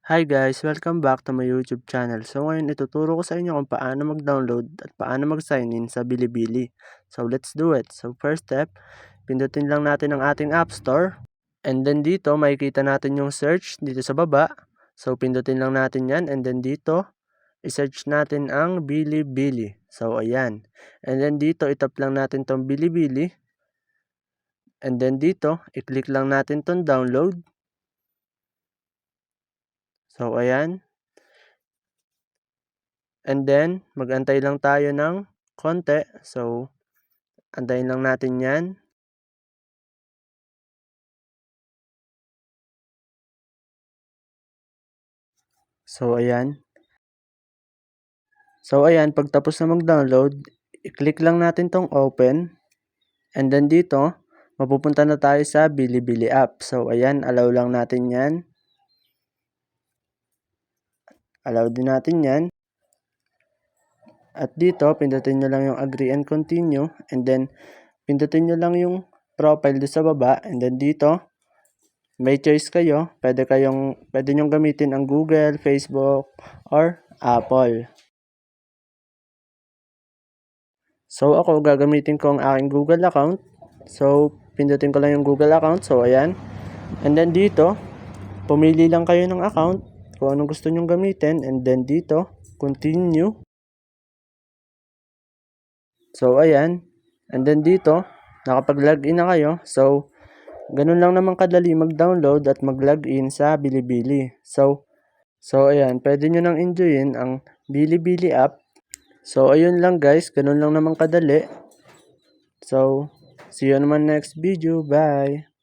Hi guys! Welcome back to my YouTube channel. So ngayon ituturo ko sa inyo kung paano mag-download at paano mag-sign in sa Bilibili. So let's do it. So first step, pindutin lang natin ang ating App Store. And then dito makikita natin yung search dito sa baba. So pindutin lang natin yan and then dito i-search natin ang Bilibili. So ayan. And then dito itap lang natin tong Bilibili. And then dito i-click lang natin tong download. So ayan. And then, mag-antay lang tayo ng konti. So, antayin lang natin yan. So, ayan. Pagtapos na mag-download, i-click lang natin tong open. And then dito, mapupunta na tayo sa Bilibili app. So, ayan, allow lang natin yan. Allow din natin yan. At dito, pindutin nyo lang yung agree and continue. And then, pindutin nyo lang yung profile doon sa baba. And then dito, may choice kayo. Pwede nyong gamitin ang Google, Facebook, or Apple. So ako gagamitin ko ang aking Google account. So pindutin ko lang yung Google account. So ayan. And then dito, pumili lang kayo ng account kung anong gusto nyong gamitin. And then dito, continue. So ayan. And then dito, nakapag-login na kayo. So ganun lang naman kadali mag-download at mag-login sa Bilibili. So ayan, pwede nyo nang enjoyin ang Bilibili app. So ayun lang guys, ganun lang naman kadali. So see you naman next video. Bye!